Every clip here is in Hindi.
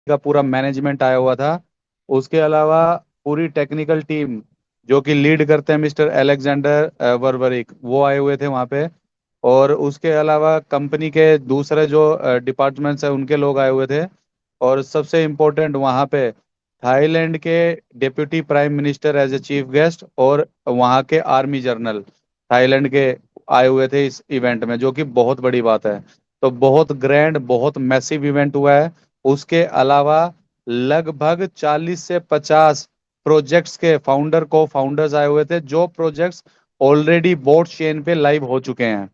का पूरा मैनेजमेंट आया हुआ था। उसके अलावा पूरी टेक्निकल टीम जो कि लीड करते हैं मिस्टर एलेक्जेंडर वर्बरिक, वो आए हुए थे वहाँ पे। और उसके अलावा कंपनी के दूसरे जो डिपार्टमेंट्स हैं उनके लोग आए हुए थे। और सबसे इम्पोर्टेंट वहाँ पे थाईलैंड के deputy prime minister as a chief guest, और वहाँ के आर्मी जनरल थाईलैंड के आए हुए थे इस इवेंट में, जो कि बहुत बड़ी बात है। तो बहुत ग्रैंड, बहुत मैसिव इवेंट हुआ है। उसके अलावा लगभग 40 से 50 प्रोजेक्ट्स के फाउंडर को फाउंडर्स आए हुए थे, जो प्रोजेक्ट्स ऑलरेडी बोट चेन पे लाइव हो चुके हैं।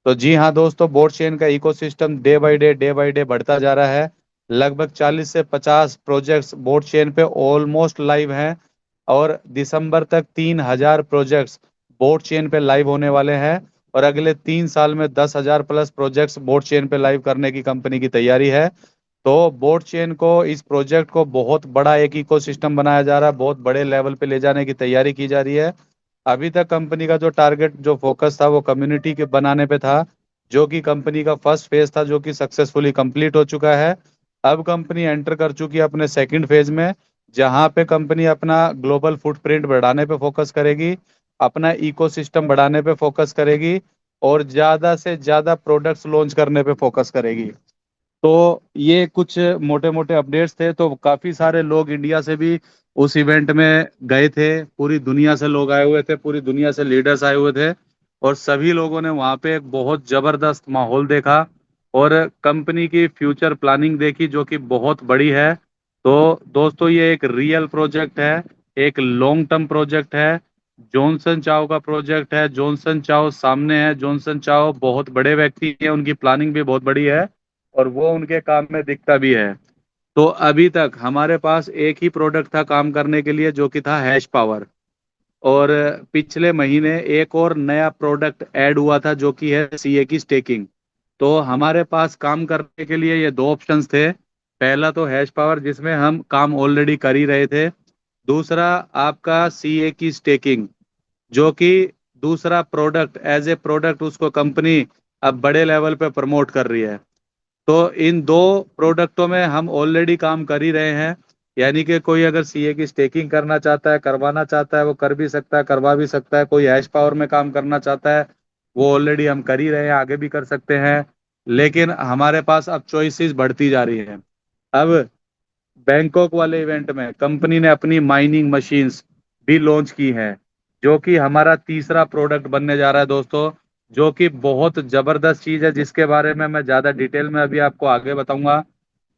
तो जी हाँ दोस्तों, बोट चेन का इकोसिस्टम डे बाय डे बढ़ता जा रहा है। लगभग 40 से 50 प्रोजेक्ट्स बोट चेन पे ऑलमोस्ट लाइव हैं। और दिसंबर तक 3,000 प्रोजेक्ट्स बोट चेन पे लाइव होने वाले हैं। और अगले 3 साल में 10,000 प्लस प्रोजेक्ट्स बोट चेन पे लाइव करने की कंपनी की तैयारी है। तो बोट चेन को, इस प्रोजेक्ट को बहुत बड़ा एक इकोसिस्टम बनाया जा रहा है, बहुत बड़े लेवल पे ले जाने की तैयारी की जा रही है। अभी तक कंपनी का जो टारगेट, जो फोकस था, वो कम्युनिटी के बनाने पे था, जो कि कंपनी का फर्स्ट फेज था, जो कि सक्सेसफुली कंप्लीट हो चुका है। अब कंपनी एंटर कर चुकी है अपने सेकंड फेज में, जहां पे कंपनी अपना ग्लोबल फुटप्रिंट बढ़ाने पे फोकस करेगी, अपना इकोसिस्टम बढ़ाने पे फोकस करेगी, और ज्यादा से ज्यादा प्रोडक्ट्स लॉन्च करने पे फोकस करेगी। तो ये कुछ मोटे मोटे अपडेट्स थे। तो काफी सारे लोग इंडिया से भी उस इवेंट में गए थे, पूरी दुनिया से लोग आए हुए थे, पूरी दुनिया से लीडर्स आए हुए थे। और सभी लोगों ने वहाँ पे एक बहुत जबरदस्त माहौल देखा, और कंपनी की फ्यूचर प्लानिंग देखी, जो कि बहुत बड़ी है। तो दोस्तों, ये एक रियल प्रोजेक्ट है, एक लॉन्ग टर्म प्रोजेक्ट है। जॉनसन चाओ का प्रोजेक्ट है। जॉनसन चाओ सामने है। जॉनसन चाओ बहुत बड़े व्यक्ति हैं, उनकी प्लानिंग भी बहुत बड़ी है, और वो उनके काम में दिखता भी है। तो अभी तक हमारे पास एक ही प्रोडक्ट था काम करने के लिए, जो कि था हैश पावर। और पिछले महीने एक और नया प्रोडक्ट ऐड हुआ था, जो कि है सीए की स्टेकिंग। तो हमारे पास काम करने के लिए ये दो ऑप्शंस थे। पहला तो हैश पावर, जिसमें हम काम ऑलरेडी कर ही रहे थे। दूसरा आपका सीए की स्टेकिंग, जो कि दूसरा प्रोडक्ट, एज ए प्रोडक्ट उसको कंपनी अब बड़े लेवल पे प्रमोट कर रही है। तो इन दो प्रोडक्टों में हम ऑलरेडी काम कर ही रहे हैं। यानी कि कोई अगर सीए की स्टेकिंग करना चाहता है, करवाना चाहता है, वो कर भी सकता है, करवा भी सकता है। कोई हैश पावर में काम करना चाहता है, वो ऑलरेडी हम कर ही रहे हैं, आगे भी कर सकते हैं। लेकिन हमारे पास अब चॉइसेस बढ़ती जा रही हैं। अब बैंकॉक वाले इवेंट में कंपनी ने अपनी माइनिंग मशीन्स भी लॉन्च की हैं, जो कि हमारा तीसरा प्रोडक्ट बनने जा रहा है दोस्तों। जो कि बहुत जबरदस्त चीज है, जिसके बारे में मैं ज्यादा डिटेल में अभी आपको आगे बताऊंगा।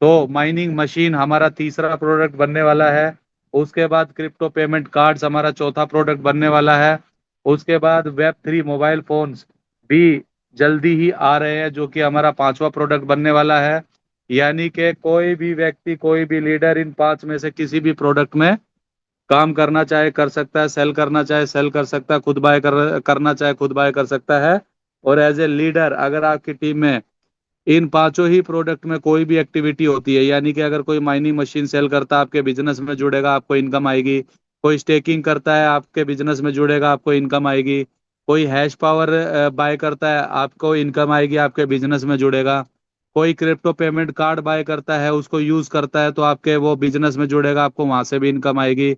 तो माइनिंग मशीन हमारा तीसरा प्रोडक्ट बनने वाला है। उसके बाद क्रिप्टो पेमेंट कार्ड्स हमारा चौथा प्रोडक्ट बनने वाला है। उसके बाद वेब 3 मोबाइल फोन्स भी जल्दी ही आ रहे हैं, जो कि हमारा पांचवा प्रोडक्ट बनने वाला है। यानी कि कोई भी व्यक्ति, कोई भी लीडर इन पांच में से किसी भी प्रोडक्ट में काम करना चाहे कर सकता है, सेल करना चाहे सेल कर सकता है, खुद बाय करना चाहे खुद बाय कर सकता है। और एज ए लीडर, अगर आपकी टीम में इन पांचों ही प्रोडक्ट में कोई भी एक्टिविटी होती है, यानी कि अगर कोई माइनिंग मशीन सेल करता है, आपके बिजनेस में जुड़ेगा, आपको इनकम आएगी। कोई स्टेकिंग करता है, आपके बिजनेस में जुड़ेगा, आपको इनकम आएगी। कोई हैश पावर बाय करता है, आपको इनकम आएगी, आपके बिजनेस में जुड़ेगा। कोई क्रिप्टो पेमेंट कार्ड बाय करता है, उसको यूज करता है, तो आपके वो बिजनेस में जुड़ेगा, आपको वहां से भी इनकम आएगी।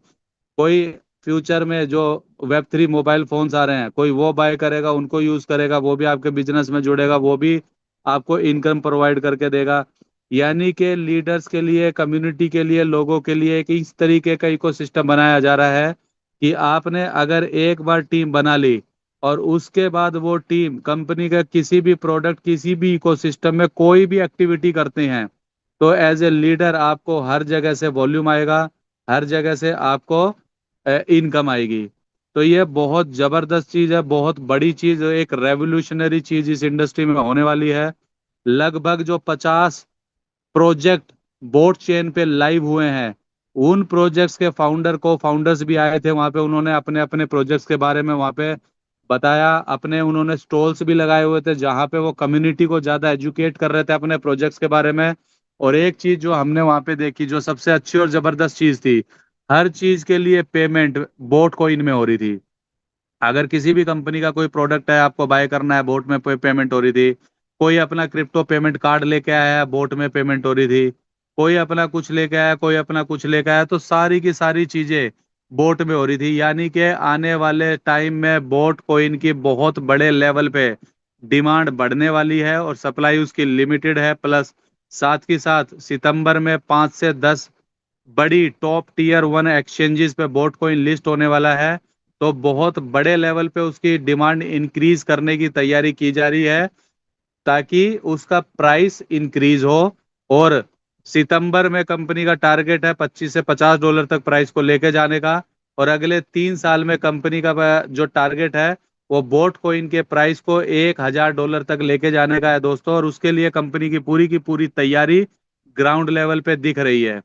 कोई फ्यूचर में जो वेब 3 मोबाइल फोन्स आ रहे हैं, कोई वो बाय करेगा, उनको यूज करेगा, वो भी आपके बिजनेस में जुड़ेगा, वो भी आपको इनकम प्रोवाइड करके देगा। यानी कि लीडर्स के लिए, कम्युनिटी के लिए, लोगों के लिए एक इस तरीके का इकोसिस्टम बनाया जा रहा है कि आपने अगर एक बार टीम बना ली, और उसके बाद वो टीम कंपनी का किसी भी प्रोडक्ट, किसी भी इकोसिस्टम में कोई भी एक्टिविटी करते हैं, तो एज ए लीडर आपको हर जगह से वॉल्यूम आएगा, हर जगह से आपको इनकम आएगी। तो ये बहुत जबरदस्त चीज है, बहुत बड़ी चीज, एक रेवोल्यूशनरी चीज इस इंडस्ट्री में होने वाली है। लगभग जो 50 प्रोजेक्ट बोट चेन पे लाइव हुए हैं, उन प्रोजेक्ट्स के फाउंडर्स भी आए थे वहां पे। उन्होंने अपने अपने प्रोजेक्ट्स के बारे में वहां पे बताया। अपने उन्होंने स्टॉल्स भी लगाए हुए थे, जहां पे वो कम्युनिटी को ज्यादा एजुकेट कर रहे थे अपने प्रोजेक्ट्स के बारे में। और एक चीज जो हमने वहां पे देखी, जो सबसे अच्छी और जबरदस्त चीज थी, हर चीज के लिए पेमेंट बोट कॉइन में हो रही थी। अगर किसी भी कंपनी का कोई प्रोडक्ट है, आपको बाय करना है, बोट में पेमेंट हो रही थी। कोई अपना क्रिप्टो पेमेंट कार्ड लेके आया है, बोट में पेमेंट हो रही थी। कोई अपना कुछ लेके आया, कोई अपना कुछ लेके आया, तो सारी की सारी चीजें बोट में हो रही थी। यानी कि आने वाले टाइम में बोट कॉइन की बहुत बड़े लेवल पे डिमांड बढ़ने वाली है और सप्लाई उसकी लिमिटेड है। प्लस साथ के साथ सितंबर में 5 से 10 बड़ी टॉप टीयर 1 एक्सचेंजेस पे बोट कॉइन लिस्ट होने वाला है। तो बहुत बड़े लेवल पे उसकी डिमांड इंक्रीज करने की तैयारी की जा रही है, ताकि उसका प्राइस इंक्रीज हो। और सितंबर में कंपनी का टारगेट है $25 से $50 तक प्राइस को लेके जाने का। और अगले 3 साल में कंपनी का जो टारगेट है वो बोट कोइन के प्राइस को $1,000 तक लेके जाने का है दोस्तों। और उसके लिए कंपनी की पूरी तैयारी ग्राउंड लेवल पे दिख रही है।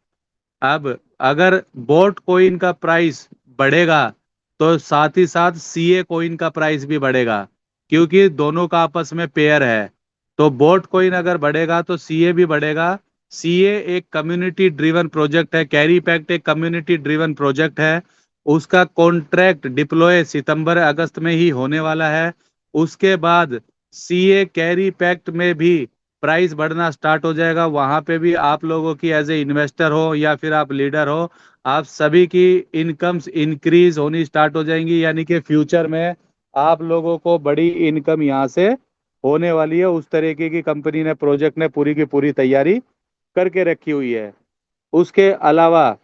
अब अगर बोट कोइन का प्राइस बढ़ेगा तो साथ ही साथ सीए कोइन का प्राइस भी बढ़ेगा, क्योंकि दोनों का आपस में पेयर है। तो बोट कोइन अगर बढ़ेगा तो सीए भी बढ़ेगा। सीए एक कम्युनिटी ड्रिवन प्रोजेक्ट है, कैरी पैक्ट एक कम्युनिटी ड्रिवन प्रोजेक्ट है। उसका कॉन्ट्रैक्ट डिप्लॉय सितंबर अगस्त में ही होने वाला है। उसके बाद सीए कैरी पैक्ट में भी प्राइस बढ़ना स्टार्ट हो जाएगा। वहां पे भी आप लोगों की एज ए इन्वेस्टर हो या फिर आप लीडर हो, आप सभी की इनकम्स इंक्रीज होनी स्टार्ट हो जाएंगी। यानी कि फ्यूचर में आप लोगों को बड़ी इनकम यहाँ से होने वाली है। उस तरीके की कंपनी ने प्रोजेक्ट ने पूरी की पूरी तैयारी करके रखी हुई है। उसके अलावा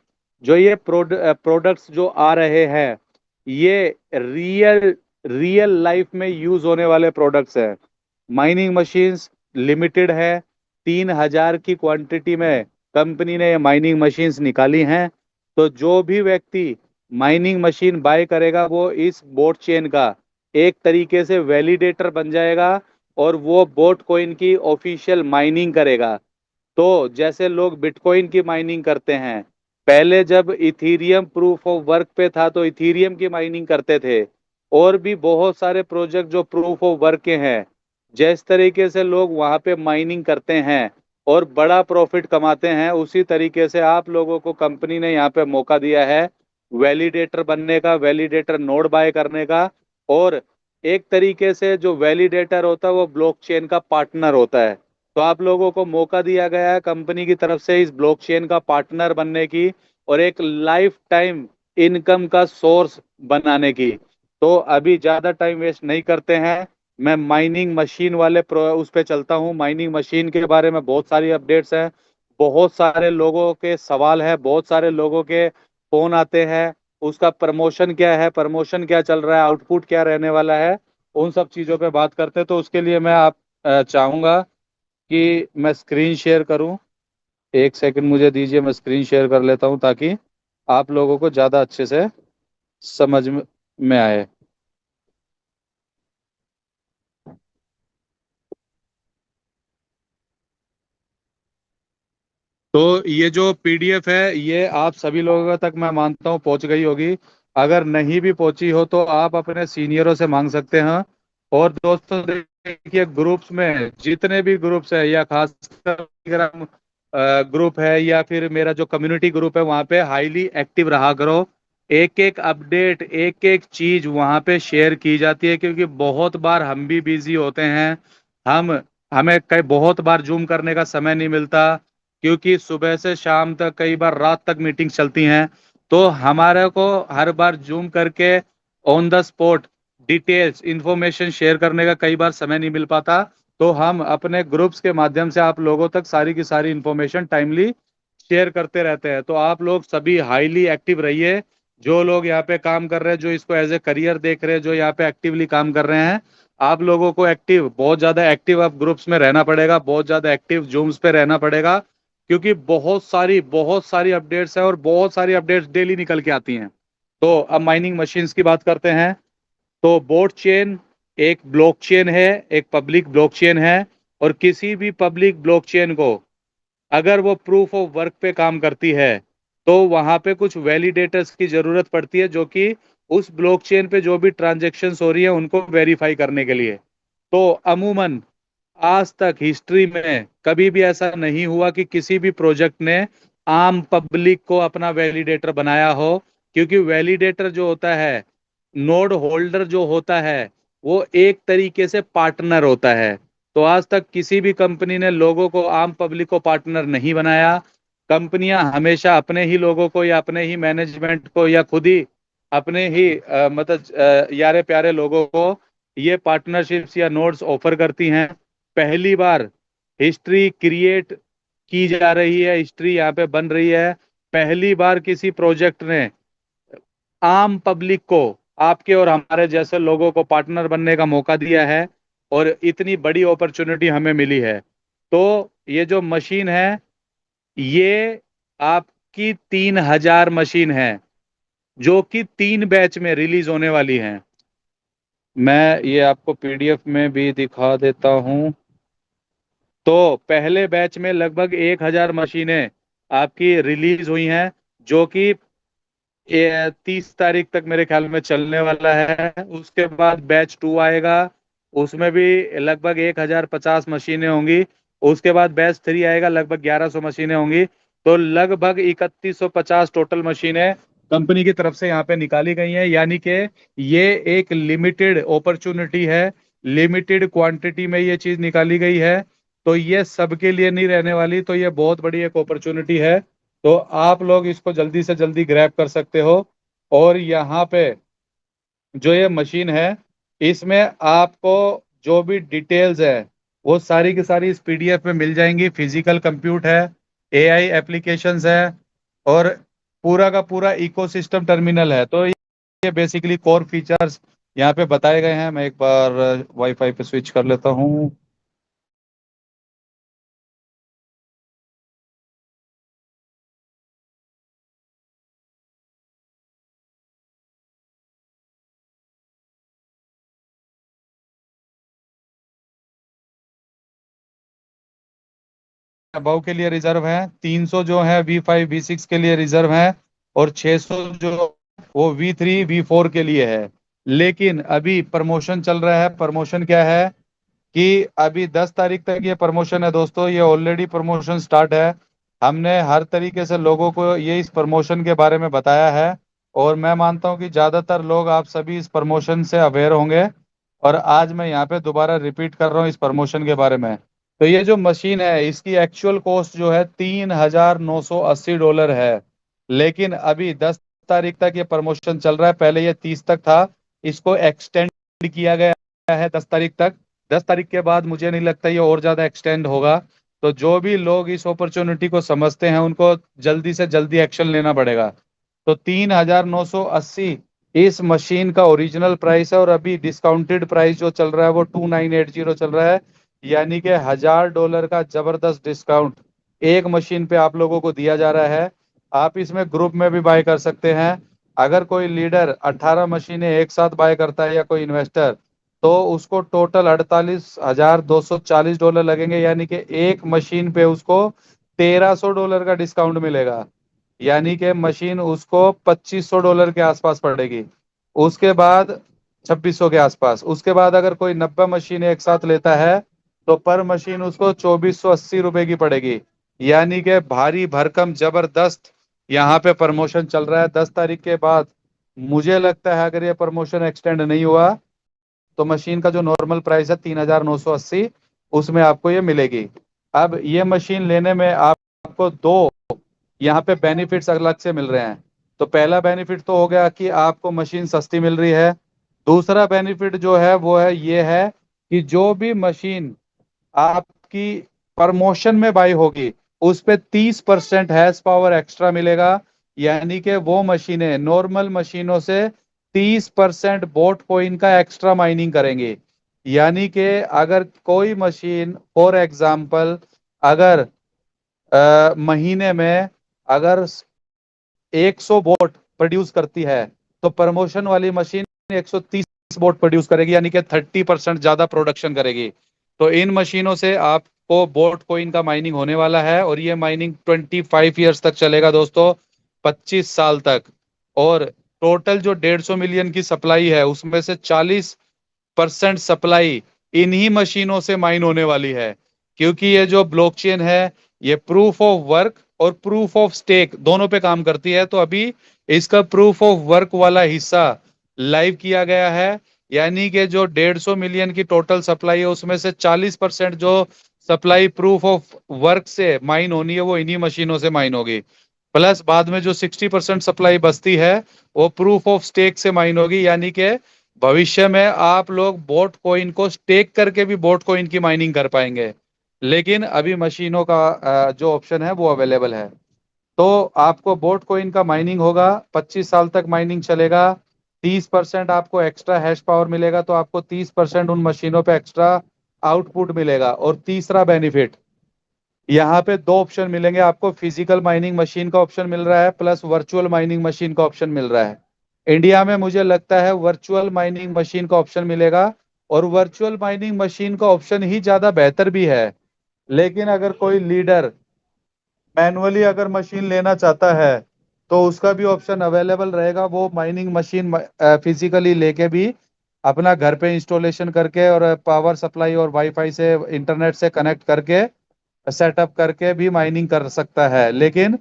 जो ये प्रोडक्ट्स जो आ रहे हैं, ये रियल रियल लाइफ में यूज होने वाले प्रोडक्ट्स हैं। माइनिंग मशीन्स लिमिटेड है। 3,000 की क्वांटिटी में कंपनी ने ये माइनिंग मशीन्स निकाली हैं। तो जो भी व्यक्ति माइनिंग मशीन बाय करेगा वो इस बोट चेन का एक तरीके से वैलिडेटर बन जाएगा और वो बोट कॉइन की ऑफिशियल माइनिंग करेगा। तो जैसे लोग बिटकॉइन की माइनिंग करते हैं, पहले जब इथीरियम प्रूफ ऑफ वर्क पे था तो इथीरियम की माइनिंग करते थे। और भी बहुत सारे प्रोजेक्ट जो प्रूफ ऑफ वर्क के हैं, जिस तरीके से लोग वहां पे माइनिंग करते हैं और बड़ा प्रॉफिट कमाते हैं, उसी तरीके से आप लोगों को कंपनी ने यहाँ पे मौका दिया है वैलिडेटर बनने का, वैलिडेटर नोड बाय करने का। और एक तरीके से जो वैलिडेटर होता है वो ब्लॉकचेन का पार्टनर होता है। तो आप लोगों को मौका दिया गया है कंपनी की तरफ से इस ब्लॉकचेन का पार्टनर बनने की और एक लाइफ टाइम इनकम का सोर्स बनाने की। तो अभी ज्यादा टाइम वेस्ट नहीं करते हैं, मैं माइनिंग मशीन वाले उस पे चलता हूँ। माइनिंग मशीन के बारे में बहुत सारी अपडेट्स हैं, बहुत सारे लोगों के सवाल है, बहुत सारे लोगों के फोन आते हैं। उसका प्रमोशन क्या है, प्रमोशन क्या चल रहा है, आउटपुट क्या रहने वाला है, उन सब चीजों पे बात करते हैं। तो उसके लिए मैं आप चाहूंगा कि मैं स्क्रीन शेयर करूं। एक सेकंड मुझे दीजिए, मैं स्क्रीन शेयर कर लेता हूं ताकि आप लोगों को ज़्यादा अच्छे से समझ में आए। तो ये जो पीडीएफ है ये आप सभी लोगों तक मैं मानता हूँ पहुंच गई होगी। अगर नहीं भी पहुंची हो तो आप अपने सीनियरों से मांग सकते हैं। और दोस्तों देखिए, ग्रुप्स में जितने भी ग्रुप्स है या खासकर टेलीग्राम ग्रुप है या फिर मेरा जो कम्युनिटी ग्रुप है, वहाँ पे हाईली एक्टिव रहा करो। एक एक अपडेट, एक एक चीज वहाँ पे शेयर की जाती है, क्योंकि बहुत बार हम भी बिजी होते हैं। हम हमें कई बहुत बार जूम करने का समय नहीं मिलता, क्योंकि सुबह से शाम तक कई बार रात तक मीटिंग चलती हैं। तो हमारे को हर बार जूम करके on the spot details information share करने का कई बार समय नहीं मिल पाता। तो हम अपने ग्रुप्स के माध्यम से आप लोगों तक सारी की सारी इंफॉर्मेशन टाइमली शेयर करते रहते हैं। तो आप लोग सभी हाईली एक्टिव रहिए। जो लोग यहाँ पे काम कर रहे हैं, जो इसको एज ए करियर देख रहे हैं, जो यहाँ पे एक्टिवली काम कर रहे हैं, आप लोगों को एक्टिव, बहुत ज्यादा एक्टिव अब ग्रुप्स में रहना पड़ेगा, बहुत ज्यादा एक्टिव जूम्स पे रहना पड़ेगा। क्योंकि बहुत सारी अपडेट्स हैं और बहुत सारी अपडेट्स डेली निकल के आती हैं। तो अब माइनिंग मशीन्स की बात करते हैं। तो बोट चेन एक ब्लॉकचेन है, एक पब्लिक ब्लॉकचेन है। और किसी भी पब्लिक ब्लॉकचेन को अगर वो प्रूफ ऑफ वर्क पे काम करती है तो वहां पे कुछ वैलिडेटर्स की जरूरत पड़ती है, जो कि उस ब्लॉकचेन पे जो भी ट्रांजेक्शन्स हो रही है उनको वेरीफाई करने के लिए। तो अमूमन आज तक हिस्ट्री में कभी भी ऐसा नहीं हुआ कि किसी भी प्रोजेक्ट ने आम पब्लिक को अपना वैलिडेटर बनाया हो। क्योंकि वैलिडेटर जो होता है, नोड होल्डर जो होता है, वो एक तरीके से पार्टनर होता है। तो आज तक किसी भी कंपनी ने लोगों को, आम पब्लिक को पार्टनर नहीं बनाया। कंपनियां हमेशा अपने ही लोगों को या अपने ही मैनेजमेंट को या खुद ही अपने ही मतलब यारे प्यारे लोगों को ये पार्टनरशिप्स या नोट्स ऑफर करती हैं। पहली बार हिस्ट्री क्रिएट की जा रही है, हिस्ट्री यहाँ पे बन रही है। पहली बार किसी प्रोजेक्ट ने आम पब्लिक को, आपके और हमारे जैसे लोगों को पार्टनर बनने का मौका दिया है, और इतनी बड़ी अपॉर्चुनिटी हमें मिली है। तो ये जो मशीन है, ये आपकी 3,000 मशीन है, जो कि 3 बैच में रिलीज होने वाली हैं। मैं ये आपको पीडीएफ में भी दिखा देता हूं। तो पहले बैच में लगभग 1,000 मशीनें आपकी रिलीज हुई हैं, जो कि 30 तारीख तक मेरे ख्याल में चलने वाला है। उसके बाद बैच 2 आएगा, उसमें भी लगभग 1,050 मशीनें होंगी। उसके बाद बैच 3 आएगा, लगभग 1,100 मशीनें होंगी। तो लगभग 3,150 टोटल मशीनें कंपनी की तरफ से यहाँ पे निकाली गई हैं। यानी कि ये एक लिमिटेड अपॉर्चुनिटी है, लिमिटेड क्वांटिटी में ये चीज निकाली गई है। तो ये सबके लिए नहीं रहने वाली, तो ये बहुत बड़ी एक अपॉर्चुनिटी है। तो आप लोग इसको जल्दी से जल्दी ग्रैब कर सकते हो। और यहाँ पे जो ये मशीन है, इसमें आपको जो भी डिटेल्स है वो सारी की सारी इस पीडीएफ में मिल जाएंगी। फिजिकल कंप्यूट है, एआई एप्लीकेशंस है, और पूरा का पूरा इकोसिस्टम टर्मिनल है। तो ये बेसिकली कोर फीचर्स यहाँ पे बताए गए हैं। मैं एक बार वाईफाई पे स्विच कर लेता हूँ। अबव के लिए रिजर्व है, 300 जो है V5 V6 के लिए रिजर्व है, और 600 जो वो V3 V4 के लिए है। लेकिन अभी प्रमोशन चल रहा है। प्रमोशन क्या है कि अभी 10 तारीख तक ये प्रमोशन है दोस्तों। ये ऑलरेडी प्रमोशन स्टार्ट है। हमने हर तरीके से लोगों को ये इस प्रमोशन के बारे में बताया है, और मैं मानता हूँ कि ज्यादातर लोग आप सभी इस प्रमोशन से अवेयर होंगे। और आज मैं यहाँ पे दोबारा रिपीट कर रहा हूँ इस प्रमोशन के बारे में। तो ये जो मशीन है, इसकी एक्चुअल कॉस्ट जो है $3,980 है। लेकिन अभी 10 तारीख तक ये प्रमोशन चल रहा है, पहले ये 30 तक था। इसको एक्सटेंड किया गया है 10 तारीख तक। 10 तारीख के बाद मुझे नहीं लगता ये और ज्यादा एक्सटेंड होगा। तो जो भी लोग इस अपॉर्चुनिटी को समझते हैं, उनको जल्दी से जल्दी एक्शन लेना पड़ेगा। तो 3,980 इस मशीन का ओरिजिनल प्राइस है, और अभी डिस्काउंटेड प्राइस जो चल रहा है वो 2,980 चल रहा है। यानी कि $1,000 का जबरदस्त डिस्काउंट एक मशीन पे आप लोगों को दिया जा रहा है। आप इसमें ग्रुप में भी बाय कर सकते हैं। अगर कोई लीडर 18 मशीनें एक साथ बाय करता है, या कोई इन्वेस्टर, तो उसको टोटल $48,240 लगेंगे। यानी कि एक मशीन पे उसको $1,300 का डिस्काउंट मिलेगा। यानी कि मशीन उसको $2,500 के आसपास पड़ेगी। उसके बाद 2,600 के आसपास। उसके बाद अगर कोई 90 मशीन एक साथ लेता है, तो पर मशीन उसको ₹2,480 की पड़ेगी। यानी कि भारी भरकम जबरदस्त यहाँ पे प्रमोशन चल रहा है। 10 तारीख के बाद मुझे लगता है, अगर ये प्रमोशन एक्सटेंड नहीं हुआ, तो मशीन का जो नॉर्मल प्राइस है 3,980, उसमें आपको ये मिलेगी। अब ये मशीन लेने में आपको दो यहाँ पे बेनिफिट्स अलग से मिल रहे हैं। तो पहला बेनिफिट तो हो गया कि आपको मशीन सस्ती मिल रही है। दूसरा बेनिफिट जो है वो है ये है कि जो भी मशीन आपकी प्रमोशन में बाई होगी, उस पे 30% हैश पावर एक्स्ट्रा मिलेगा। यानी कि वो मशीनें नॉर्मल मशीनों से 30% बोट कॉइन का एक्स्ट्रा माइनिंग करेंगे। यानी कि अगर कोई मशीन फॉर एग्जांपल अगर महीने में अगर 100 बोट प्रोड्यूस करती है, तो प्रमोशन वाली मशीन 130 बोट प्रोड्यूस करेगी, यानी कि 30% ज्यादा प्रोडक्शन करेगी। तो इन मशीनों से आपको बोट कोइन का माइनिंग होने वाला है, और ये माइनिंग 25 ईयर्स तक चलेगा दोस्तों, 25 साल तक। और टोटल जो 150 मिलियन की सप्लाई है, उसमें से 40% सप्लाई इन्हीं मशीनों से माइन होने वाली है। क्योंकि ये जो ब्लॉकचेन है, ये प्रूफ ऑफ वर्क और प्रूफ ऑफ स्टेक दोनों पे काम करती है। तो अभी इसका प्रूफ ऑफ वर्क वाला हिस्सा लाइव किया गया है। यानी कि जो 150 मिलियन की टोटल सप्लाई है, उसमें से 40% जो सप्लाई प्रूफ ऑफ वर्क से माइन होनी है वो इन्हीं मशीनों से माइन होगी। प्लस बाद में जो 60% सप्लाई बचती है वो प्रूफ ऑफ स्टेक से माइन होगी, यानी कि भविष्य में आप लोग बोट कॉइन को स्टेक करके भी बोट कॉइन की माइनिंग कर पाएंगे। लेकिन अभी मशीनों का जो ऑप्शन है वो अवेलेबल है। तो आपको बोट कॉइन का माइनिंग होगा, 25 साल तक माइनिंग चलेगा। 30% आपको एक्स्ट्रा हैश पावर मिलेगा, तो आपको 30% उन मशीनों पे एक्स्ट्रा आउटपुट मिलेगा। और तीसरा बेनिफिट, यहाँ पे दो ऑप्शन मिलेंगे आपको, फिजिकल माइनिंग मशीन का ऑप्शन मिल रहा है प्लस वर्चुअल माइनिंग मशीन का ऑप्शन मिल रहा है। इंडिया में मुझे लगता है वर्चुअल माइनिंग मशीन का ऑप्शन मिलेगा, और वर्चुअल माइनिंग मशीन का ऑप्शन ही ज्यादा बेहतर भी है। लेकिन अगर कोई लीडर मैनुअली अगर मशीन लेना चाहता है तो उसका भी ऑप्शन अवेलेबल रहेगा। वो माइनिंग मशीन फिजिकली लेके भी अपना घर पे इंस्टॉलेशन करके और पावर सप्लाई और वाईफाई से इंटरनेट से कनेक्ट करके सेटअप करके भी माइनिंग कर सकता है। लेकिन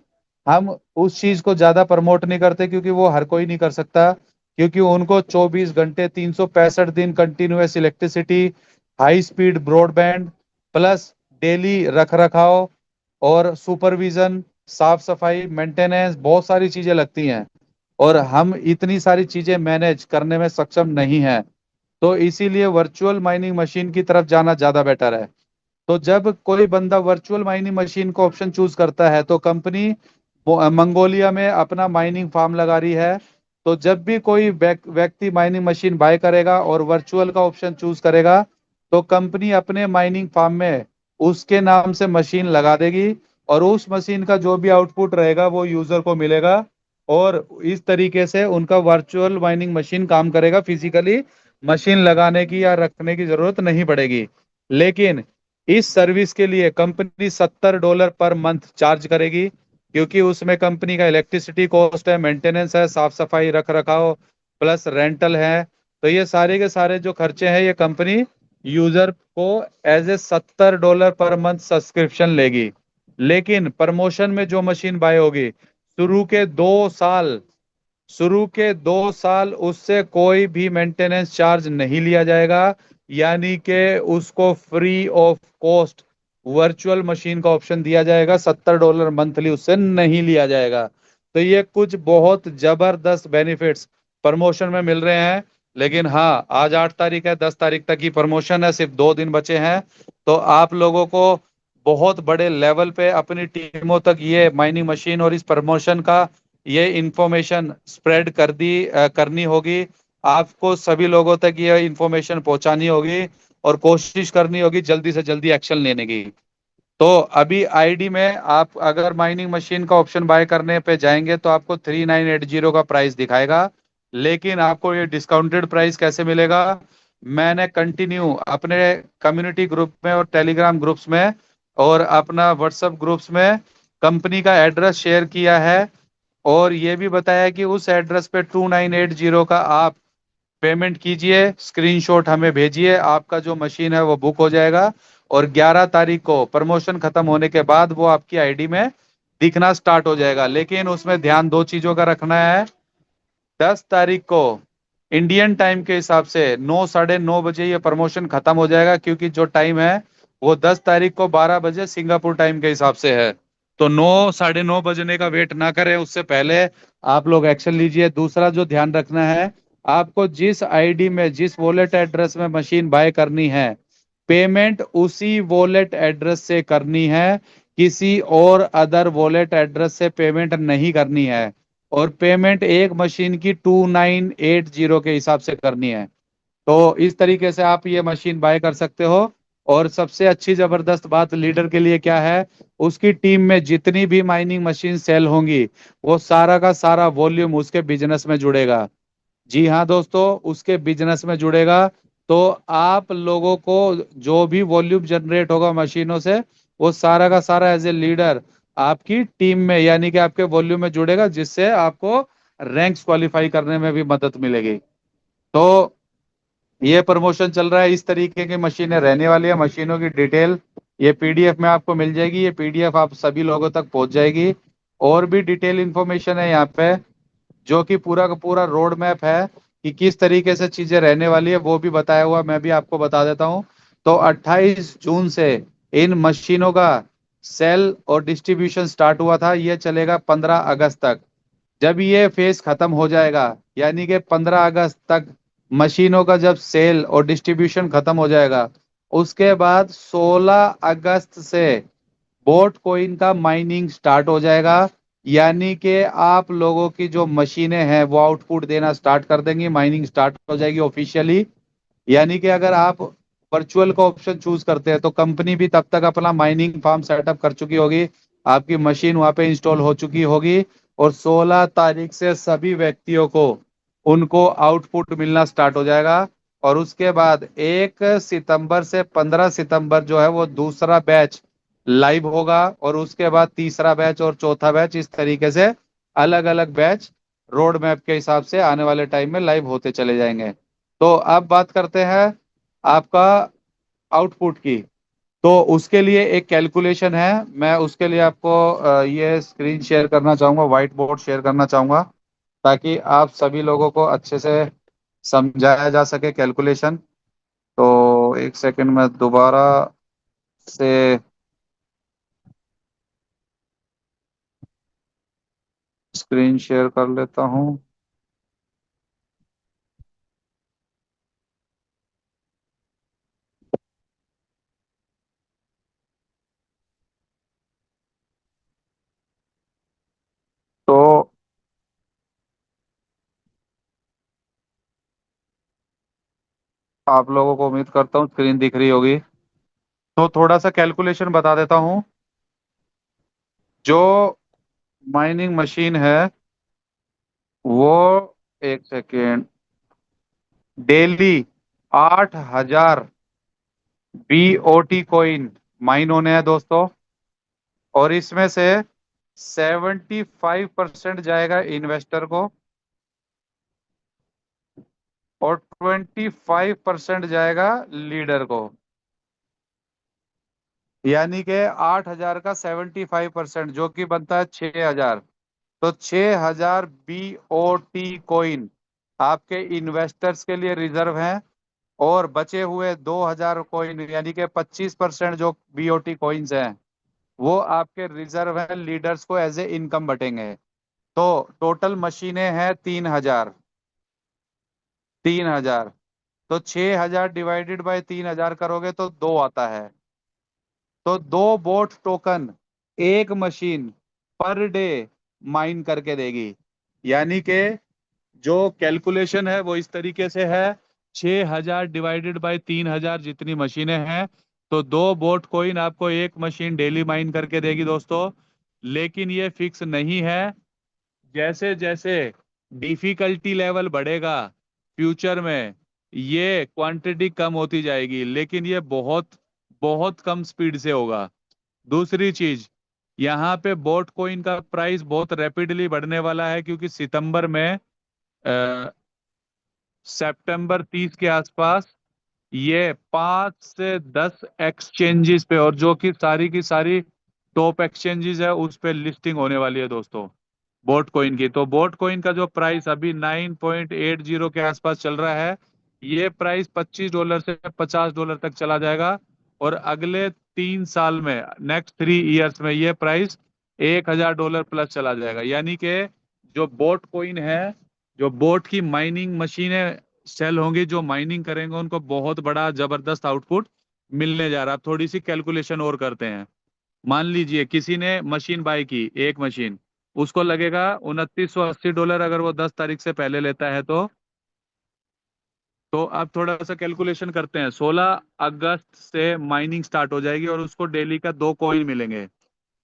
हम उस चीज को ज्यादा प्रमोट नहीं करते, क्योंकि वो हर कोई नहीं कर सकता। क्योंकि उनको 24 घंटे 365 दिन continuous electricity, high speed broadband, plus daily रख रखाव और सुपरविजन, साफ सफाई, मेंटेनेंस, बहुत सारी चीजें लगती हैं। और हम इतनी सारी चीजें मैनेज करने में सक्षम नहीं हैं। तो इसीलिए वर्चुअल माइनिंग मशीन की तरफ जाना ज्यादा बेटर है। तो जब कोई बंदा वर्चुअल माइनिंग मशीन को ऑप्शन चूज करता है, तो कंपनी मंगोलिया में अपना माइनिंग फार्म लगा रही है। तो जब भी कोई व्यक्ति माइनिंग मशीन बाय करेगा और वर्चुअल का ऑप्शन चूज करेगा, तो कंपनी अपने माइनिंग फार्म में उसके नाम से मशीन लगा देगी, और उस मशीन का जो भी आउटपुट रहेगा वो यूजर को मिलेगा। और इस तरीके से उनका वर्चुअल माइनिंग मशीन काम करेगा, फिजिकली मशीन लगाने की या रखने की जरूरत नहीं पड़ेगी। लेकिन इस सर्विस के लिए कंपनी $70 पर मंथ चार्ज करेगी, क्योंकि उसमें कंपनी का इलेक्ट्रिसिटी कॉस्ट है, मेंटेनेंस है, साफ सफाई रख रखाव प्लस रेंटल है। तो ये सारे के सारे जो खर्चे हैं ये कंपनी यूजर को as a $70 per month subscription लेगी। लेकिन प्रमोशन में जो मशीन बाय होगी, शुरू के 2 साल शुरू के 2 साल उससे कोई भी मेंटेनेंस चार्ज नहीं लिया जाएगा। यानी कि उसको free of cost virtual machine का ऑप्शन दिया जाएगा, $70 मंथली उससे नहीं लिया जाएगा। तो ये कुछ बहुत जबरदस्त बेनिफिट्स प्रमोशन में मिल रहे हैं। लेकिन हाँ, आज 8 तारीख है, 10 तारीख तक की प्रमोशन है, सिर्फ 2 दिन बचे हैं। तो आप लोगों को बहुत बड़े लेवल पे अपनी टीमों तक ये माइनिंग मशीन और इस प्रमोशन का ये इंफॉर्मेशन स्प्रेड करनी होगी। आपको सभी लोगों तक ये इंफॉर्मेशन पहुंचानी होगी, और कोशिश करनी होगी जल्दी से जल्दी एक्शन लेने की। तो अभी आईडी में आप अगर माइनिंग मशीन का ऑप्शन बाय करने पे जाएंगे तो आपको 3980 का प्राइस दिखाएगा। लेकिन आपको ये डिस्काउंटेड प्राइस कैसे मिलेगा? मैंने कंटिन्यू अपने कम्युनिटी ग्रुप में और टेलीग्राम ग्रुप्स में और अपना व्हाट्सएप ग्रुप्स में कंपनी का एड्रेस शेयर किया है, और ये भी बताया कि उस एड्रेस पे 2980 का आप पेमेंट कीजिए, स्क्रीनशॉट हमें भेजिए, आपका जो मशीन है वो बुक हो जाएगा। और 11 तारीख को प्रमोशन खत्म होने के बाद वो आपकी आईडी में दिखना स्टार्ट हो जाएगा। लेकिन उसमें ध्यान दो चीजों का रखना है। 10 तारीख को इंडियन टाइम के हिसाब से 9 साढ़े 9 बजे ये प्रमोशन खत्म हो जाएगा, क्योंकि जो टाइम है वो 10 तारीख को 12 बजे सिंगापुर टाइम के हिसाब से है। तो 9 साढ़े 9 बजने का वेट ना करें, उससे पहले आप लोग एक्शन लीजिए। दूसरा जो ध्यान रखना है, आपको जिस आईडी में जिस वॉलेट एड्रेस में मशीन बाय करनी है, पेमेंट उसी वॉलेट एड्रेस से करनी है, किसी और अदर वॉलेट एड्रेस से पेमेंट नहीं करनी है। और पेमेंट एक मशीन की 2980 के हिसाब से करनी है। तो इस तरीके से आप ये मशीन बाय कर सकते हो। और सबसे अच्छी जबरदस्त बात लीडर के लिए क्या है, उसकी टीम में जितनी भी माइनिंग मशीन सेल होंगी वो सारा का सारा वॉल्यूम उसके बिजनेस में जुड़ेगा। जी हाँ दोस्तों, उसके बिजनेस में जुड़ेगा। तो आप लोगों को जो भी वॉल्यूम जनरेट होगा मशीनों से, वो सारा का सारा एज ए लीडर आपकी टीम में यानी कि आपके वॉल्यूम में जुड़ेगा, जिससे आपको रैंक्स क्वालिफाई करने में भी मदद मिलेगी। तो ये प्रमोशन चल रहा है, इस तरीके की मशीनें रहने वाली है। मशीनों की डिटेल ये पीडीएफ में आपको मिल जाएगी, ये पीडीएफ आप सभी लोगों तक पहुंच जाएगी। और भी डिटेल इंफॉर्मेशन है यहाँ पे, जो कि पूरा का पूरा रोड मैप है कि किस तरीके से चीजें रहने वाली है, वो भी बताया हुआ मैं भी आपको बता देता हूँ। तो 28 जून से इन मशीनों का सेल और डिस्ट्रीब्यूशन स्टार्ट हुआ था, ये चलेगा 15 अगस्त तक। जब ये फेज खत्म हो जाएगा, यानी कि 15 अगस्त तक मशीनों का जब सेल और डिस्ट्रीब्यूशन खत्म हो जाएगा, उसके बाद 16 अगस्त से बोट कोइन का माइनिंग स्टार्ट हो जाएगा। यानी कि आप लोगों की जो मशीनें हैं वो आउटपुट देना स्टार्ट कर देंगी, माइनिंग स्टार्ट हो जाएगी ऑफिशियली। यानी कि अगर आप वर्चुअल का ऑप्शन चूज करते हैं तो कंपनी भी तब तक अपना माइनिंग फार्म सेटअप कर चुकी होगी, आपकी मशीन वहां पे इंस्टॉल हो चुकी होगी, और 16 तारीख से सभी व्यक्तियों को उनको आउटपुट मिलना स्टार्ट हो जाएगा। और उसके बाद 1 सितंबर से 15 सितंबर जो है वो दूसरा बैच लाइव होगा, और उसके बाद तीसरा बैच और चौथा बैच, इस तरीके से अलग अलग बैच रोड मैप के हिसाब से आने वाले टाइम में लाइव होते चले जाएंगे। तो अब बात करते हैं आपका आउटपुट की। तो उसके लिए एक कैलकुलेशन है, मैं उसके लिए आपको ये स्क्रीन शेयर करना चाहूंगा, व्हाइट बोर्ड शेयर करना चाहूंगा, ताकि आप सभी लोगों को अच्छे से समझाया जा सके कैलकुलेशन। तो एक सेकंड में दोबारा से स्क्रीन शेयर कर लेता हूं। तो आप लोगों को उम्मीद करता हूँ स्क्रीन दिख रही होगी। तो थोड़ा सा कैलकुलेशन बता देता हूँ। जो माइनिंग मशीन है वो, एक second, daily 8,000 BOT coin mine होने हैं दोस्तों। और इसमें से 75% जाएगा इन्वेस्टर को, और 25% जाएगा लीडर को। यानी कि 8,000 का 75% जो कि बनता है 6,000। तो 6,000 बीओटी कॉइन आपके इन्वेस्टर्स के लिए रिजर्व हैं। और बचे हुए 2,000 कॉइन, यानी कि 25% जो बीओटी कॉइन्स हैं, वो आपके रिजर्व हैं, लीडर्स को एज ए इनकम बटेंगे। तो टोटल मशीनें हैं 3,000। 3,000, तो 6,000 डिवाइडेड बाय 3,000 करोगे तो 2 आता है। तो 2 बोट टोकन एक मशीन पर डे माइन करके देगी। यानी कि जो कैलकुलेशन है वो इस तरीके से है, 6,000 डिवाइडेड बाय 3,000 जितनी मशीनें हैं, तो 2 बोट कोइन आपको एक मशीन डेली माइन करके देगी दोस्तों। लेकिन ये फिक्स नहीं है, जैसे जैसे डिफिकल्टी लेवल बढ़ेगा फ्यूचर में, ये क्वांटिटी कम होती जाएगी, लेकिन ये बहुत बहुत कम स्पीड से होगा। दूसरी चीज, यहाँ पे बोट कोइन का प्राइस बहुत रैपिडली बढ़ने वाला है, क्योंकि सितंबर में, सितंबर 30 के आसपास ये 5 से 10 एक्सचेंजेस पे, और जो कि सारी की सारी टॉप एक्सचेंजेस है, उस पे लिस्टिंग होने वाली है दोस्तों बोट कॉइन की। तो बोट कॉइन का जो प्राइस अभी 9.80 के आसपास चल रहा है, ये प्राइस $25 से $50 तक चला जाएगा। और अगले 3 साल में, नेक्स्ट 3 इयर्स में, ये प्राइस $1,000 प्लस चला जाएगा। यानी कि जो बोट कॉइन है, जो बोट की माइनिंग मशीनें सेल होंगी, जो माइनिंग करेंगे, उनको बहुत बड़ा जबरदस्त आउटपुट मिलने जा रहा है। अब थोड़ी सी कैलकुलेशन और करते हैं। मान लीजिए किसी ने मशीन बाय की, एक मशीन, उसको लगेगा $2,980, अगर वो 10 तारीख से पहले लेता है तो अब थोड़ा सा कैलकुलेशन करते हैं। 16 अगस्त से माइनिंग स्टार्ट हो जाएगी और उसको डेली का 2 कॉइन मिलेंगे।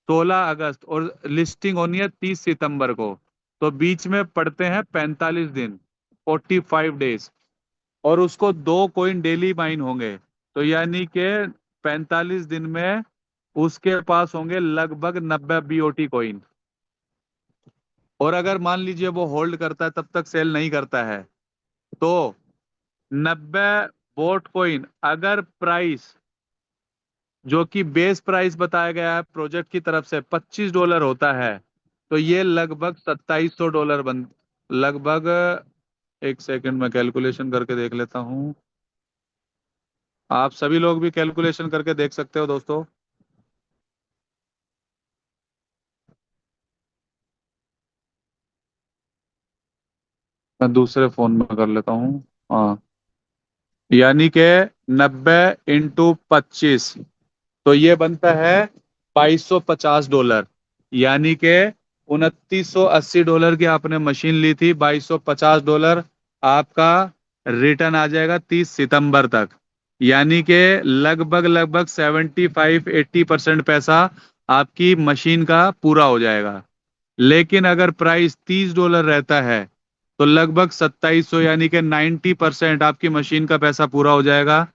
16 अगस्त, और लिस्टिंग होनी है 30 सितंबर को। तो बीच में पड़ते हैं 45 दिन, 45 डेज। और उसको 2 कॉइन डेली माइन होंगे। तो यानी कि 45 दिन में उसके पास होंगे लगभग 90 बीओटी कॉइन। और अगर मान लीजिए वो होल्ड करता है, तब तक सेल नहीं करता है, तो 90 बोट कॉइन, अगर प्राइस जो कि बेस प्राइस बताया गया है प्रोजेक्ट की तरफ से $25 होता है, तो ये लगभग $2,700 बन, लगभग, एक सेकंड में कैलकुलेशन करके देख लेता हूँ। आप सभी लोग भी कैलकुलेशन करके देख सकते हो दोस्तों। मैं दूसरे फोन में कर लेता हूँ। हाँ, यानी के 90 × 25, तो ये बनता है $2250। यानी के $2980 की आपने मशीन ली थी, $2250 आपका रिटर्न आ जाएगा 30 सितंबर तक। यानी के लगभग लगभग 75-80% पैसा आपकी मशीन का पूरा हो जाएगा। लेकिन अगर प्राइस $30 रहता है तो लगभग 2700 यानी कि 90% आपकी मशीन का पैसा पूरा हो जाएगा।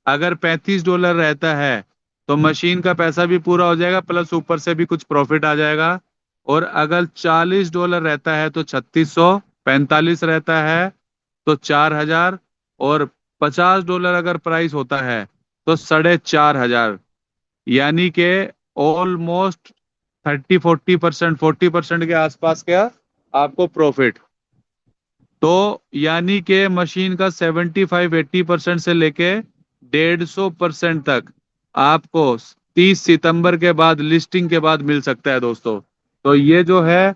अगर $35 रहता है तो मशीन का पैसा भी पूरा हो जाएगा, प्लस ऊपर से भी कुछ प्रॉफिट आ जाएगा। और अगर $40 रहता है तो 3600, 45 रहता है तो 4000, और $50 अगर प्राइस होता है तो 4500। यानी के ऑलमोस्ट 30-40%, 40% के आसपास का आपको प्रॉफिट। तो यानी के मशीन का 75-80% से लेके 150% तक आपको 30 सितंबर के बाद, लिस्टिंग के बाद मिल सकता है दोस्तों। तो ये जो है,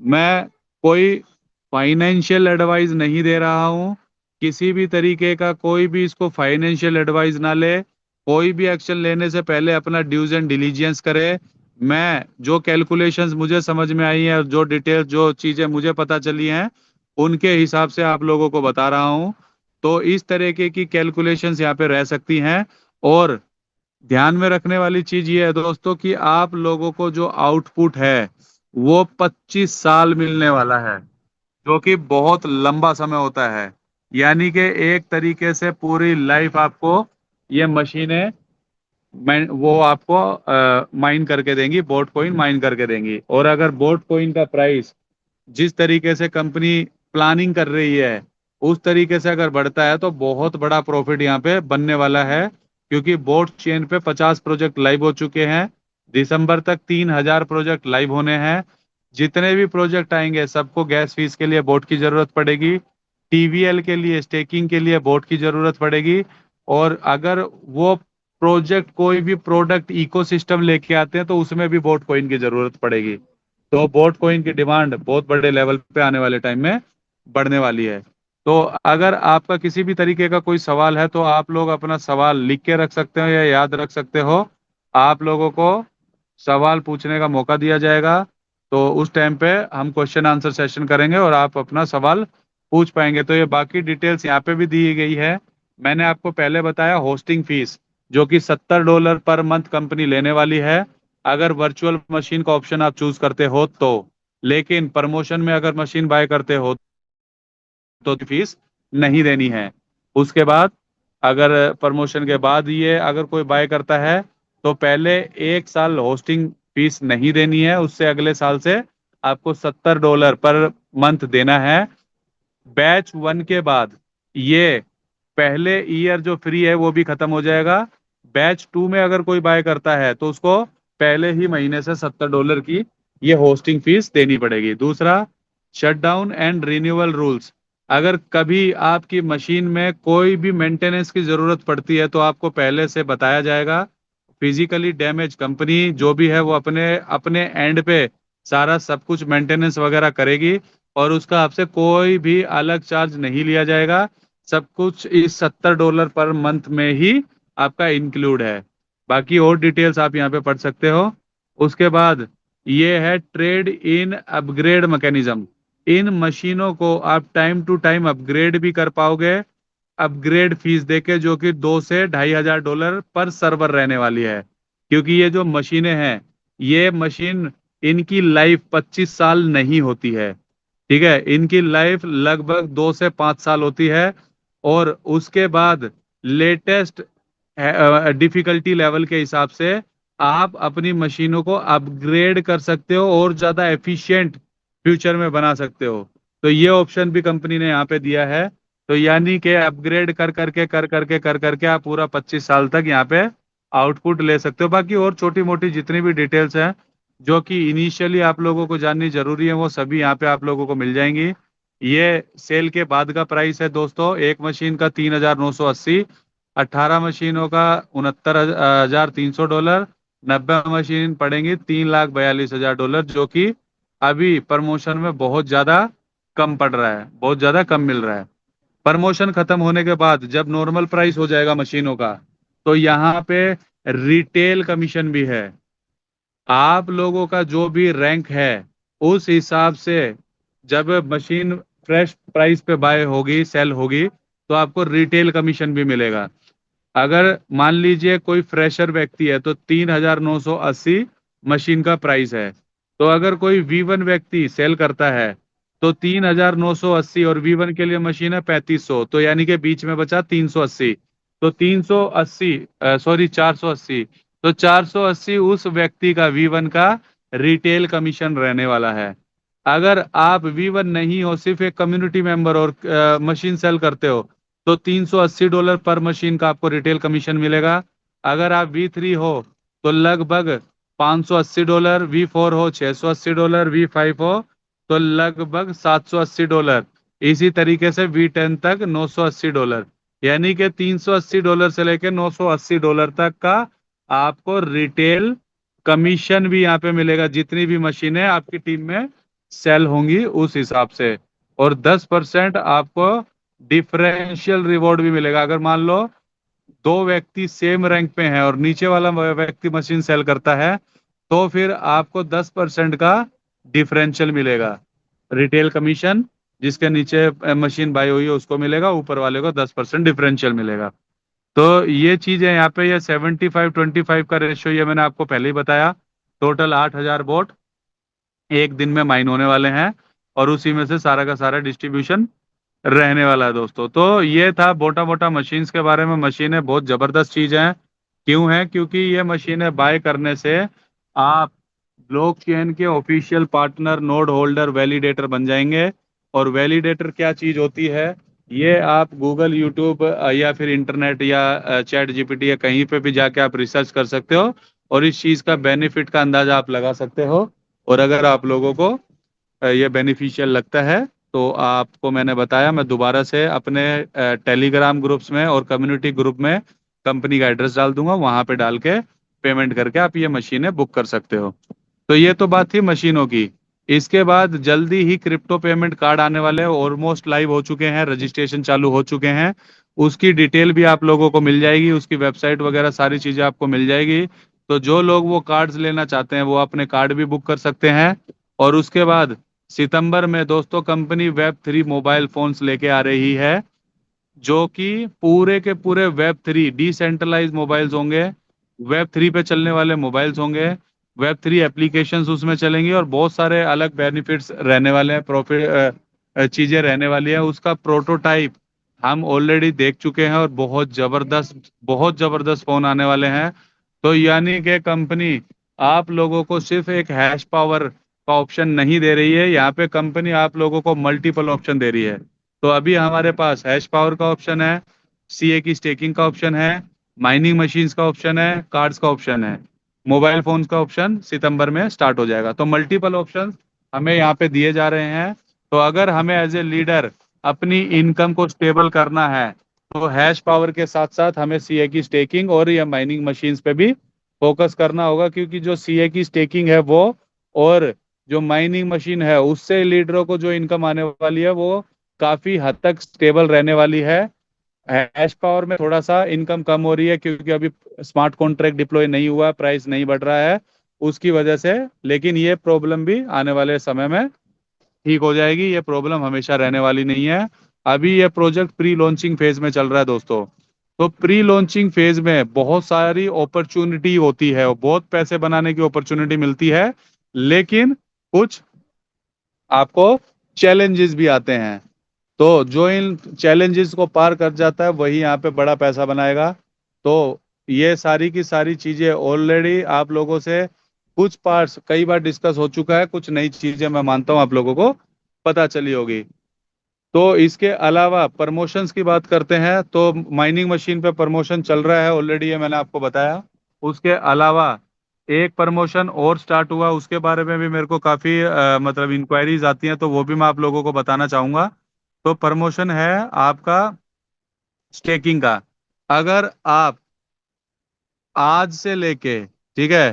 मैं कोई फाइनेंशियल एडवाइस नहीं दे रहा हूँ। किसी भी तरीके का कोई भी इसको फाइनेंशियल एडवाइस ना ले। कोई भी एक्शन लेने से पहले अपना ड्यूज एंड डिलीजेंस करे। मैं जो कैलकुलेशंस मुझे समझ में आई हैं और जो डिटेल जो चीजें मुझे पता चली हैं उनके हिसाब से आप लोगों को बता रहा हूं। तो इस तरीके की कैलकुलेशंस यहाँ पे रह सकती हैं। और ध्यान में रखने वाली चीज ये है दोस्तों कि आप लोगों को जो आउटपुट है वो 25 साल मिलने वाला है, जो कि बहुत लंबा समय होता है। यानी कि एक तरीके से पूरी लाइफ आपको ये मशीनें वो आपको माइन करके देंगी, बोट कॉइन माइन करके देंगी। और अगर बोट कॉइन का प्राइस जिस तरीके से कंपनी प्लानिंग कर रही है उस तरीके से अगर बढ़ता है तो बहुत बड़ा प्रॉफिट यहाँ पे बनने वाला है। क्योंकि बोट चेन पे 50 प्रोजेक्ट लाइव हो चुके हैं। दिसंबर तक 3000 प्रोजेक्ट लाइव होने हैं। जितने भी प्रोजेक्ट आएंगे सबको गैस फीस के लिए बोट की जरूरत पड़ेगी। टीवीएल के लिए स्टेकिंग के लिए बोट की जरूरत पड़ेगी। और अगर वो प्रोजेक्ट कोई भी प्रोडक्ट इकोसिस्टम लेके आते हैं तो उसमें भी बोट कॉइन की जरूरत पड़ेगी। तो बोट कॉइन की डिमांड बहुत बड़े लेवल पे आने वाले टाइम में बढ़ने वाली है। तो अगर आपका किसी भी तरीके का कोई सवाल है तो आप लोग अपना सवाल लिख के रख सकते हो या याद रख सकते हो। आप लोगों को सवाल पूछने का मौका दिया जाएगा। तो उस टाइम पे हम क्वेश्चन आंसर सेशन करेंगे और आप अपना सवाल पूछ पाएंगे। तो ये बाकी डिटेल्स यहाँ पे भी दी गई है। मैंने आपको पहले बताया होस्टिंग फीस, जो कि $70 पर मंथ कंपनी लेने वाली है अगर वर्चुअल मशीन का ऑप्शन आप चूज करते हो तो। लेकिन प्रमोशन में अगर मशीन बाय करते हो तो फीस नहीं देनी है। उसके बाद अगर प्रमोशन के बाद ये अगर कोई बाय करता है तो पहले 1 साल होस्टिंग फीस नहीं देनी है, उससे अगले साल से आपको $70 पर मंथ देना है। बैच 1 के बाद ये पहले ईयर जो फ्री है वो भी खत्म हो जाएगा। बैच 2 में अगर कोई बाय करता है तो उसको पहले ही महीने से $70 की ये होस्टिंग फीस देनी पड़ेगी। दूसरा, शटडाउन एंड रिन्यूअल रूल्स। अगर कभी आपकी मशीन में कोई भी मेंटेनेंस की जरूरत पड़ती है तो आपको पहले से बताया जाएगा। फिजिकली डैमेज कंपनी जो भी है वो अपने अपने एंड पे सारा सब कुछ मेंटेनेंस वगैरह करेगी और उसका आपसे कोई भी अलग चार्ज नहीं लिया जाएगा। सब कुछ इस $70 पर मंथ में ही आपका इंक्लूड है। बाकी और डिटेल्स आप यहाँ पे पढ़ सकते हो। उसके बाद ये है ट्रेड इन अपग्रेड मैकेनिज्म। इन मशीनों को आप टाइम टू टाइम अपग्रेड भी कर पाओगे, अपग्रेड फीस देके, जो कि 2 से $2500 पर सर्वर रहने वाली है। क्योंकि ये जो मशीनें हैं ये मशीन इनकी लाइफ 25 साल नहीं होती है। ठीक है, इनकी लाइफ लगभग 2 से 5 साल होती है। और उसके बाद लेटेस्ट डिफिकल्टी लेवल के हिसाब से आप अपनी मशीनों को अपग्रेड कर सकते हो और ज्यादा एफिशिएंट फ्यूचर में बना सकते हो। तो ये ऑप्शन भी कंपनी ने यहाँ पे दिया है। तो यानी कि अपग्रेड कर करके आप पूरा 25 साल तक यहाँ पे आउटपुट ले सकते हो। बाकी और छोटी मोटी जितनी भी डिटेल्स हैं जो कि इनिशियली आप लोगों को जाननी जरूरी है वो सभी यहाँ पे आप लोगों को मिल जाएंगी। ये सेल के बाद का प्राइस है दोस्तों, एक मशीन का 3980। 18 मशीनों का 69,300 डॉलर। 90 मशीन पड़ेंगी $3,42,000, जो कि अभी प्रमोशन में बहुत ज्यादा कम पड़ रहा है, बहुत ज्यादा कम मिल रहा है। प्रमोशन खत्म होने के बाद जब नॉर्मल प्राइस हो जाएगा मशीनों का, तो यहाँ पे रिटेल कमीशन भी है। आप लोगों का जो भी रैंक है उस हिसाब से जब मशीन फ्रेश प्राइस पे बाय होगी, सेल होगी, तो आपको रिटेल कमीशन भी मिलेगा। अगर मान लीजिए कोई फ्रेशर व्यक्ति है तो 3,980 मशीन का प्राइस है। तो अगर कोई V1 व्यक्ति सेल करता है तो 3,980, और V1 के लिए मशीन है 3,500, तो यानी कि बीच में बचा 380। तो 380, सॉरी 480, तो 480 उस व्यक्ति का V1 का रिटेल कमीशन रहने वाला है। अगर आप V1 नहीं हो, सिर्फ एक कम्युनिटी मेंबर और मशीन सेल करते हो, तो $380 पर मशीन का आपको रिटेल कमीशन मिलेगा। अगर आप V3 हो तो लगभग $580, V4 हो $680, V5 हो तो लगभग $780। इसी तरीके से V10 तक $980। यानी कि $380 से लेकर $980 तक का आपको रिटेल कमीशन भी यहाँ पे मिलेगा, जितनी भी मशीनें आपकी टीम में सेल होंगी उस हिसाब से। और 10% आपको डिफरेंशियल रिवॉर्ड भी मिलेगा। अगर मान लो दो व्यक्ति सेम रैंक पे हैं और नीचे वाला व्यक्ति मशीन सेल करता है, तो फिर आपको 10% का डिफरेंशियल मिलेगा। रिटेल कमीशन जिसके नीचे मशीन बाई हुई है उसको मिलेगा, ऊपर वाले को 10% डिफरेंशियल मिलेगा। तो ये चीज है यहाँ पे। ये 75-25 का रेशियो ये मैंने आपको पहले ही बताया। टोटल 8,000 बोट एक दिन में माइन होने वाले हैं, और उसी में से सारा का सारा डिस्ट्रीब्यूशन रहने वाला है दोस्तों। तो ये था मोटा मोटा मशीन्स के बारे में। मशीनें बहुत जबरदस्त चीज हैं। क्यों है? क्योंकि ये मशीनें बाय करने से आप ब्लॉकचेन के official partner, node holder, validator बन जाएंगे। और वैलिडेटर क्या चीज होती है, ये आप गूगल, यूट्यूब या फिर इंटरनेट या चैट जीपीटी या कहीं पे भी जाके आप रिसर्च कर सकते हो, और इस चीज का बेनिफिट का अंदाजा आप लगा सकते हो। और अगर आप लोगों को ये बेनिफिशियल लगता है, तो आपको मैंने बताया, मैं दोबारा से अपने टेलीग्राम ग्रुप्स में और कम्युनिटी ग्रुप में कंपनी का एड्रेस डाल दूंगा, वहां पे डाल के पेमेंट करके आप ये मशीनें बुक कर सकते हो। तो ये तो बात थी मशीनों की। इसके बाद जल्दी ही क्रिप्टो पेमेंट कार्ड आने वाले हैं, ऑलमोस्ट लाइव हो चुके हैं, रजिस्ट्रेशन चालू हो चुके हैं। उसकी डिटेल भी आप लोगों को मिल जाएगी, उसकी वेबसाइट वगैरह सारी चीजें आपको मिल जाएगी। तो जो लोग वो कार्ड्स लेना चाहते हैं वो अपने कार्ड भी बुक कर सकते हैं। और उसके बाद सितंबर में दोस्तों कंपनी वेब 3 मोबाइल फोन्स लेके आ रही है, जो कि पूरे के पूरे वेब 3 डिसेंट्रलाइज मोबाइल्स होंगे। वेब 3 पे चलने वाले मोबाइल्स होंगे। वेब 3 एप्लीकेशंस उसमें चलेंगी, और बहुत सारे अलग बेनिफिट्स रहने वाले हैं, प्रॉफिट चीजें रहने वाली है। उसका प्रोटोटाइप हम ऑलरेडी देख चुके हैं, और बहुत जबरदस्त फोन आने वाले हैं। तो यानी कि कंपनी आप लोगों को सिर्फ एक हैश पावर का ऑप्शन नहीं दे रही है, यहाँ पे कंपनी आप लोगों को मल्टीपल ऑप्शन दे रही है। तो अभी हमारे पास हैश पावर का ऑप्शन है, सीए की स्टेकिंग का ऑप्शन है, माइनिंग मशीन्स का ऑप्शन है, कार्ड्स का ऑप्शन है। मोबाइल फोन्स का ऑप्शन सितंबर में स्टार्ट हो जाएगा। तो मल्टीपल ऑप्शन हमें यहाँ पे दिए जा रहे हैं। तो अगर हमें एज ए लीडर अपनी इनकम को स्टेबल करना है, तो हैश पावर के साथ साथ हमें सीए की स्टेकिंग और या माइनिंग मशीन्स पे भी फोकस करना होगा। क्योंकि जो सीए की स्टेकिंग है वो, और जो माइनिंग मशीन है, उससे लीडरों को जो इनकम आने वाली है वो काफी हद तक स्टेबल रहने वाली है। हैश पावर में थोड़ा सा इनकम कम हो रही है, क्योंकि अभी स्मार्ट कॉन्ट्रैक्ट डिप्लॉय नहीं हुआ, प्राइस नहीं बढ़ रहा है उसकी वजह से। लेकिन ये प्रॉब्लम भी आने वाले समय में ठीक हो जाएगी। ये प्रॉब्लम हमेशा रहने वाली नहीं है। अभी ये प्रोजेक्ट प्री लॉन्चिंग फेज में चल रहा है दोस्तों। तो प्री लॉन्चिंग फेज में बहुत सारी अपॉर्चुनिटी होती है, और बहुत पैसे बनाने की अपॉर्चुनिटी मिलती है। लेकिन कुछ आपको चैलेंजेस भी आते हैं। तो जो इन चैलेंजेस को पार कर जाता है वही यहाँ पे बड़ा पैसा बनाएगा। तो ये सारी की सारी चीजें ऑलरेडी आप लोगों से कुछ पार्ट्स कई बार डिस्कस हो चुका है, कुछ नई चीजें मैं मानता हूँ आप लोगों को पता चली होगी। तो इसके अलावा प्रमोशंस की बात करते हैं, तो माइनिंग मशीन पे प्रमोशन चल रहा है ऑलरेडी, ये मैंने आपको बताया। उसके अलावा एक प्रमोशन और स्टार्ट हुआ, उसके बारे में भी मेरे को काफी मतलब इंक्वायरीज आती हैं, तो वो भी मैं आप लोगों को बताना चाहूंगा। तो प्रमोशन है आपका स्टेकिंग का। अगर आप आज से लेके, ठीक है,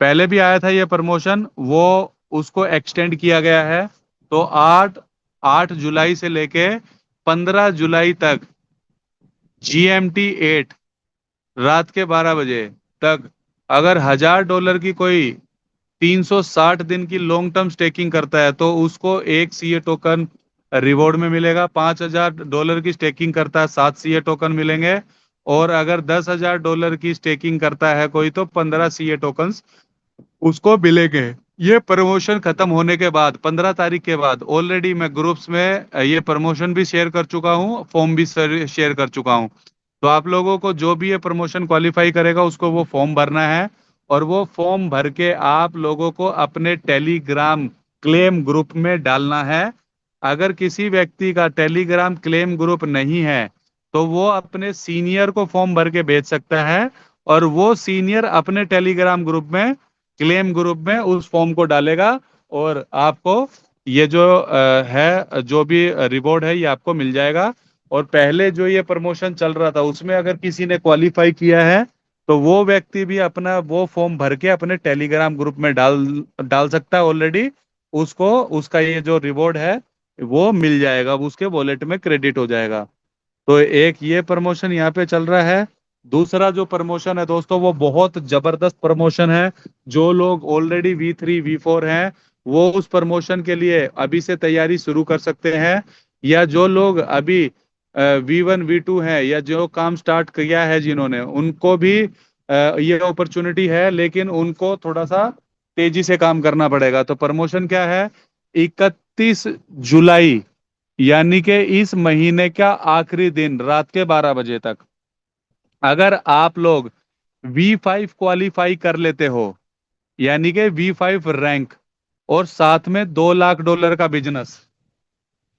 पहले भी आया था ये प्रमोशन, वो उसको एक्सटेंड किया गया है। तो 8 जुलाई से लेके 15 जुलाई तक GMT 8 रात के 12 बजे तक, अगर $1000 की कोई 360 दिन की लॉन्ग टर्म स्टेकिंग करता है तो उसको 1 CA टोकन रिवॉर्ड में मिलेगा। $5000 की स्टेकिंग करता है, 7 CA टोकन मिलेंगे। और अगर $10,000 की स्टेकिंग करता है कोई तो 15 CA टोकन उसको मिलेंगे। ये प्रमोशन खत्म होने के बाद 15 तारीख के बाद ऑलरेडी मैं ग्रुप्स में ये प्रमोशन भी शेयर कर चुका हूँ, फॉर्म भी शेयर कर चुका हूँ। तो आप लोगों को जो भी ये प्रमोशन क्वालिफाई करेगा उसको वो फॉर्म भरना है। और वो फॉर्म भर के आप लोगों को अपने टेलीग्राम क्लेम ग्रुप में डालना है। अगर किसी व्यक्ति का टेलीग्राम क्लेम ग्रुप नहीं है तो वो अपने सीनियर को फॉर्म भर के भेज सकता है, और वो सीनियर अपने टेलीग्राम ग्रुप में, क्लेम ग्रुप में उस फॉर्म को डालेगा। और आपको ये जो है जो भी रिवॉर्ड है ये आपको मिल जाएगा। और पहले जो ये प्रमोशन चल रहा था उसमें अगर किसी ने क्वालिफाई किया है तो वो व्यक्ति भी अपना वो फॉर्म भर के अपने टेलीग्राम ग्रुप में डाल डाल सकता है ऑलरेडी। उसको उसका ये जो रिवॉर्ड है वो मिल जाएगा, अब उसके वॉलेट में क्रेडिट हो जाएगा। तो एक ये प्रमोशन यहाँ पे चल रहा है। दूसरा जो प्रमोशन है दोस्तों वो बहुत जबरदस्त प्रमोशन है। जो लोग ऑलरेडी V3 V4 हैं वो उस प्रमोशन के लिए अभी से तैयारी शुरू कर सकते हैं। या जो लोग अभी V1 V2 हैं या जो काम स्टार्ट किया है जिन्होंने, उनको भी ये अपॉर्चुनिटी है, लेकिन उनको थोड़ा सा तेजी से काम करना पड़ेगा। तो प्रमोशन क्या है? 31 जुलाई, यानी कि इस महीने का आखिरी दिन रात के 12 बजे तक, अगर आप लोग V5 क्वालिफाई कर लेते हो, यानी कि V5 रैंक, और साथ में $2 लाख का बिजनेस।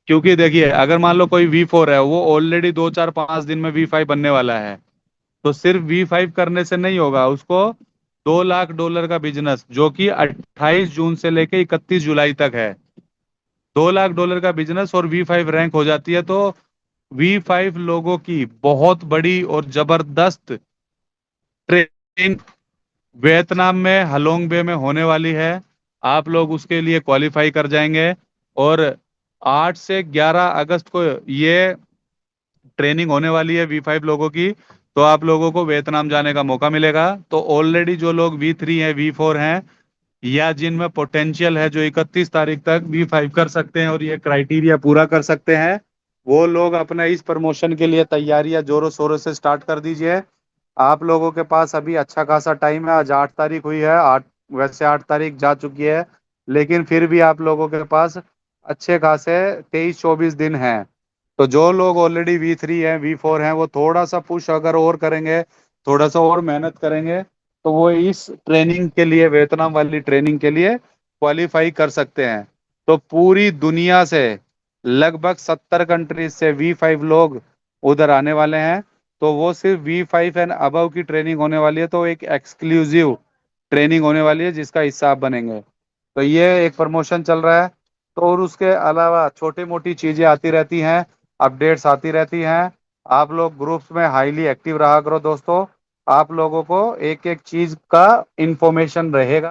क्योंकि देखिए अगर मान लो कोई V4 है, वो ऑलरेडी 2 4 5 दिन में V5 बनने वाला है, तो सिर्फ V5 करने से नहीं होगा, उसको $2 लाख का बिजनेस, जो कि 28 जून से लेके 31 जुलाई तक है, $2 लाख का बिजनेस और V5 रैंक हो जाती है, तो V5 लोगों की बहुत बड़ी और जबरदस्त ट्रेनिंग वियतनाम में हलोंग बे में होने वाली है। आप लोग उसके लिए क्वालिफाई कर जाएंगे। और 8 से 11 अगस्त को ये ट्रेनिंग होने वाली है V5 लोगों की। तो आप लोगों को वियतनाम जाने का मौका मिलेगा। तो ऑलरेडी जो लोग V3 हैं, V4 हैं, या जिनमें पोटेंशियल है, जो 31 तारीख तक V5 कर सकते हैं और ये क्राइटेरिया पूरा कर सकते हैं, वो लोग अपना इस प्रमोशन के लिए तैयारियां जोरों शोरों से स्टार्ट कर दीजिए। आप लोगों के पास अभी अच्छा खासा टाइम है। आज 8 तारीख हुई है, आठ, वैसे 8 तारीख जा चुकी है, लेकिन फिर भी आप लोगों के पास अच्छे खासे 23 24 दिन हैं। तो जो लोग ऑलरेडी V3 हैं, V4 हैं, वो थोड़ा सा पुश अगर और करेंगे, थोड़ा सा और मेहनत करेंगे, तो वो इस ट्रेनिंग के लिए, वियतनाम वाली ट्रेनिंग के लिए क्वालिफाई कर सकते हैं। तो पूरी दुनिया से लगभग 70 कंट्रीज से V5 लोग उधर आने वाले हैं। तो वो सिर्फ V5 एंड अबव की ट्रेनिंग होने वाली है, तो एक एक्सक्लूसिव ट्रेनिंग होने वाली है जिसका हिस्सा आप बनेंगे। तो ये एक प्रमोशन चल रहा है। तो और उसके अलावा छोटी मोटी चीजें आती रहती हैं, अपडेट्स आती रहती हैं। आप लोग ग्रुप्स में हाईली एक्टिव रहा करो दोस्तों। आप लोगों को एक एक चीज का इंफॉर्मेशन रहेगा।